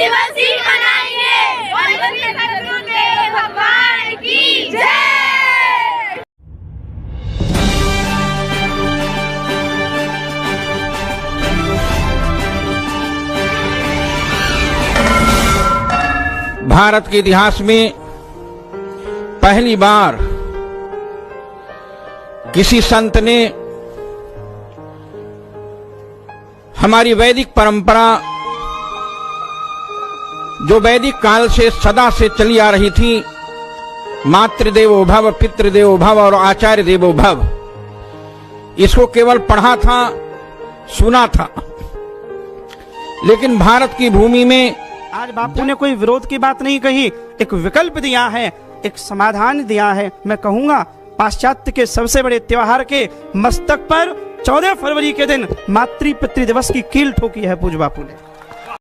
दिवस ही मनाएंगे। वंदे करते भगवान की जय। भारत के इतिहास में पहली बार किसी संत ने हमारी वैदिक परंपरा, जो वैदिक काल से सदा से चली आ रही थी, मातृदेवो भव, पितृदेवो भव और आचार्य देवो भव, इसको केवल पढ़ा था, सुना था। लेकिन भारत की भूमि में आज बापू ने कोई विरोध की बात नहीं कही, एक विकल्प दिया है, एक समाधान दिया है। मैं कहूंगा पाश्चात्य के सबसे बड़े त्योहार के मस्तक पर 14 फरवरी के दिन मातृ पितृ दिवस की कील ठोकी है पूज्य बापू ने।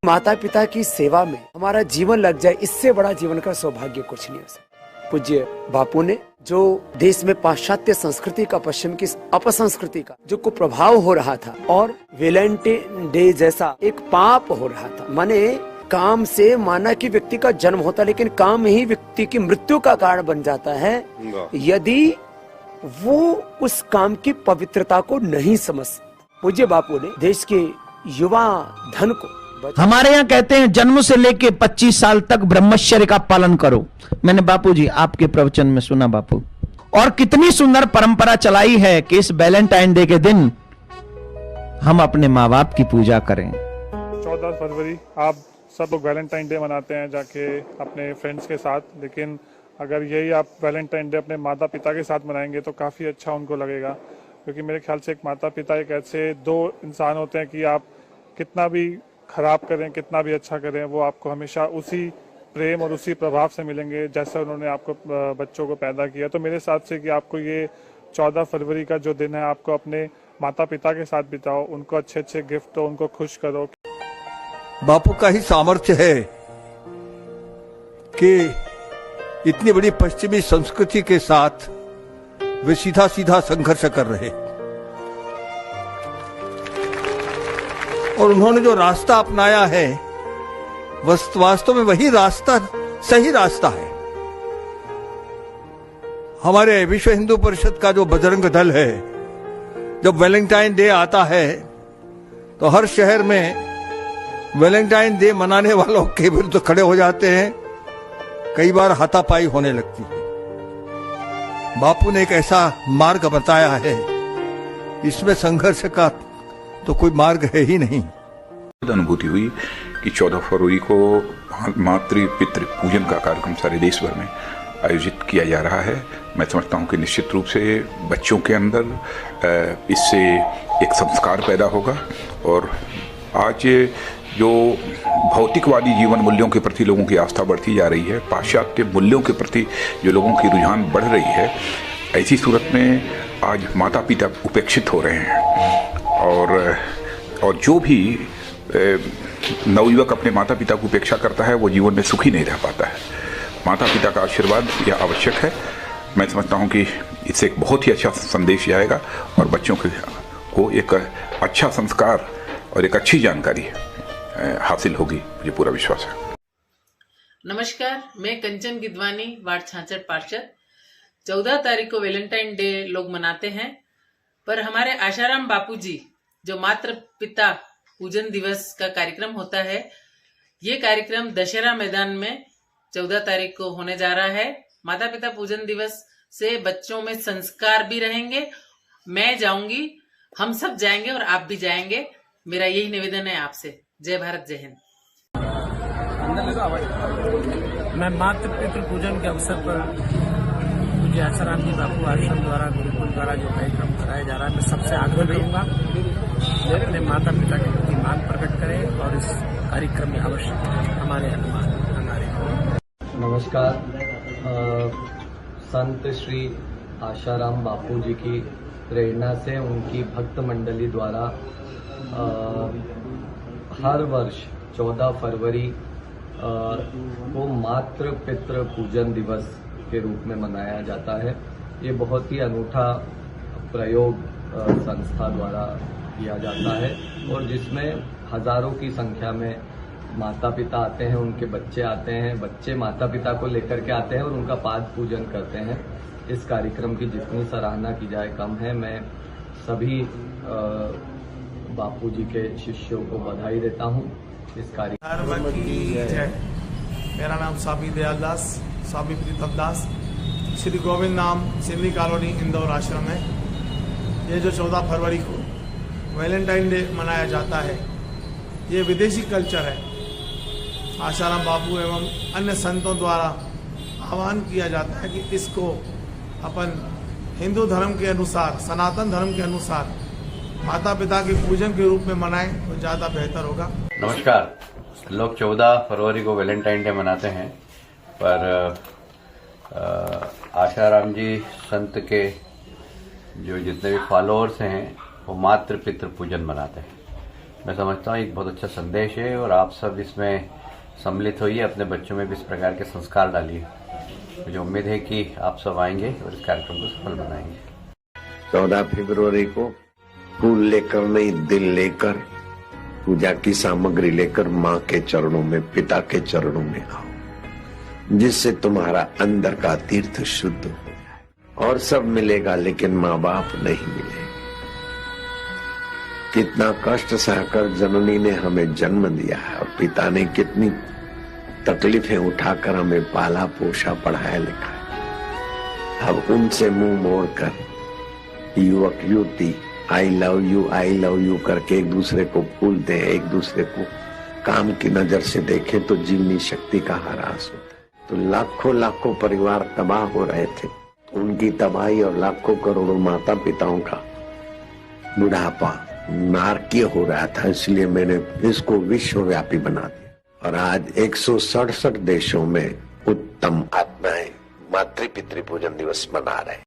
माता पिता की सेवा में हमारा जीवन लग जाए, इससे बड़ा जीवन का सौभाग्य कुछ नहीं हो सकता। पूज्य बापू ने जो देश में पाश्चात्य संस्कृति का, पश्चिम की अपसंस्कृति का जो कुप्रभाव हो रहा था और वैलेंटाइन डे जैसा एक पाप हो रहा था, माने काम से माना कि व्यक्ति का जन्म होता, लेकिन काम ही व्यक्ति की मृत्यु का कारण बन जाता है यदि वो उस काम की पवित्रता को नहीं समझ। पूज्य बापू ने देश के युवा धन को, हमारे यहाँ कहते हैं जन्म से लेके 25 साल तक ब्रह्मचर्य का पालन करो। मैंने बापूजी आपके प्रवचन में सुना बापू, और कितनी सुंदर परंपरा चलाई है कि इस वैलेंटाइन डे के दिन हम अपने माँ बाप की पूजा करें। 14 फरवरी आप सब लोग वैलेंटाइन डे मनाते हैं जाके अपने फ्रेंड्स के साथ, लेकिन अगर यही आप वैलेंटाइन डे अपने माता पिता के साथ मनाएंगे तो काफ़ी अच्छा उनको लगेगा। क्योंकि मेरे ख्याल से एक माता पिता एक ऐसे दो इंसान होते हैं कि आप कितना भी खराब करें, कितना भी अच्छा करें, वो आपको हमेशा उसी प्रेम और उसी प्रभाव से मिलेंगे जैसा उन्होंने आपको बच्चों को पैदा किया। तो मेरे हिसाब से कि आपको ये 14 फरवरी का जो दिन है आपको अपने माता पिता के साथ बिताओ, उनको अच्छे अच्छे गिफ्ट दो, उनको खुश करो। बापू का ही सामर्थ्य है कि इतनी बड़ी पश्चिमी संस्कृति के साथ वे सीधा सीधा संघर्ष कर रहे, और उन्होंने जो रास्ता अपनाया है वास्तव में वही रास्ता सही रास्ता है। हमारे विश्व हिंदू परिषद का जो बजरंग दल है, जब वैलेंटाइन डे आता है तो हर शहर में वैलेंटाइन डे मनाने वालों के विरुद्ध खड़े हो जाते हैं, कई बार हाथापाई होने लगती है। बापू ने एक ऐसा मार्ग बताया है, इसमें संघर्ष का तो कोई मार्ग है ही नहीं। अनुभूति हुई कि 14 फरवरी को मातृ पितृ पूजन का कार्यक्रम सारे देश भर में आयोजित किया जा रहा है। मैं समझता हूं कि निश्चित रूप से बच्चों के अंदर इससे एक संस्कार पैदा होगा, और आज जो भौतिकवादी जीवन मूल्यों के प्रति लोगों की आस्था बढ़ती जा रही है, पाश्चात्य मूल्यों के प्रति जो लोगों की रुझान बढ़ रही है, ऐसी सूरत में आज माता पिता उपेक्षित हो रहे हैं। और जो भी नवयुवक अपने माता पिता की उपेक्षा करता है वो जीवन में सुखी नहीं रह पाता है। माता पिता का आशीर्वाद यह आवश्यक है। मैं समझता हूँ कि इससे एक बहुत ही अच्छा संदेश जाएगा और बच्चों को एक अच्छा संस्कार और एक अच्छी जानकारी हासिल होगी, मुझे पूरा विश्वास है। नमस्कार, मैं कंचन गिदवानी, वार्ड 66 पार्षद। 14 तारीख को वैलेंटाइन डे लोग मनाते हैं, पर हमारे आशाराम बापूजी जो मातृ पिता पूजन दिवस का कार्यक्रम होता है, ये कार्यक्रम दशहरा मैदान में 14 तारीख को होने जा रहा है। माता पिता पूजन दिवस से बच्चों में संस्कार भी रहेंगे। मैं जाऊंगी, हम सब जाएंगे और आप भी जाएंगे। मेरा यही निवेदन है आपसे। जय भारत, जय हिंद। मैं मातृ पितृ पूजन के अवसर पर मुझे आशाराम जी बापू आश्रम द्वारा, गुरुकुल द्वारा जो कार्यक्रम कराया जा रहा है, मैं सबसे आग्रह करूंगा कि अपने माता पिता के प्रति मान प्रकट करें और इस कार्यक्रम में अवश्य हमारे अनुमान हमारे। नमस्कार, संत श्री आशाराम बापू जी की प्रेरणा से उनकी भक्त मंडली द्वारा हर वर्ष 14 फरवरी को मातृ पितृ पूजन दिवस के रूप में मनाया जाता है। ये बहुत ही अनूठा प्रयोग संस्था द्वारा किया जाता है और जिसमें हजारों की संख्या में माता पिता आते हैं, उनके बच्चे आते हैं, बच्चे माता पिता को लेकर के आते हैं और उनका पाद पूजन करते हैं। इस कार्यक्रम की जितनी सराहना की जाए कम है। मैं सभी बापू जी के शिष्यों को बधाई देता हूं इस कार्यक्रम की जय। मेरा नाम स्वामी दयाल दास, स्वामी प्रीतम दास, श्री गोविंद नाम सिंधी कॉलोनी इंदौर आश्रम है। ये जो 14 फरवरी को वैलेंटाइन डे मनाया जाता है, ये विदेशी कल्चर है। आशाराम बापू एवं अन्य संतों द्वारा आह्वान किया जाता है कि इसको अपन हिंदू धर्म के अनुसार, सनातन धर्म के अनुसार माता पिता के पूजन के रूप में मनाएं तो ज़्यादा बेहतर होगा। नमस्कार। लोग 14 फरवरी को वैलेंटाइन डे मनाते हैं, पर आशाराम जी संत के जो जितने भी फॉलोअर्स हैं वो मातृ पितृ पूजन मनाते हैं। मैं समझता हूँ एक बहुत अच्छा संदेश है और आप सब इसमें सम्मिलित होइए, अपने बच्चों में भी इस प्रकार के संस्कार डालिए। मुझे उम्मीद है कि आप सब आएंगे और इस कार्यक्रम को सफल बनाएंगे। 14 फरवरी को फूल लेकर नहीं, दिल लेकर, पूजा की सामग्री लेकर माँ के चरणों में, पिता के चरणों में आओ, जिससे तुम्हारा अंदर का तीर्थ शुद्ध हो जाए। और सब मिलेगा लेकिन माँ बाप नहीं मिलेंगे। कितना कष्ट सहकर जननी ने हमें जन्म दिया है और पिता ने कितनी तकलीफें उठाकर हमें पाला पोषा पढ़ाया लिखाया। अब उनसे मुंह मोड़कर युवक युवती आई लव यू करके एक दूसरे को भूलते हैं, एक दूसरे को काम की नजर से देखें तो जीवनी शक्ति का ह्रास होता है। तो लाखों लाखों परिवार तबाह हो रहे थे। उनकी तबाही और लाखों करोड़ों माता पिताओं का बुढ़ापा नारकीय हो रहा था, इसलिए मैंने इसको विश्वव्यापी बना दिया। और आज 167 देशों में उत्तम आत्माएं मातृ पितृ पूजन दिवस मना रहे हैं।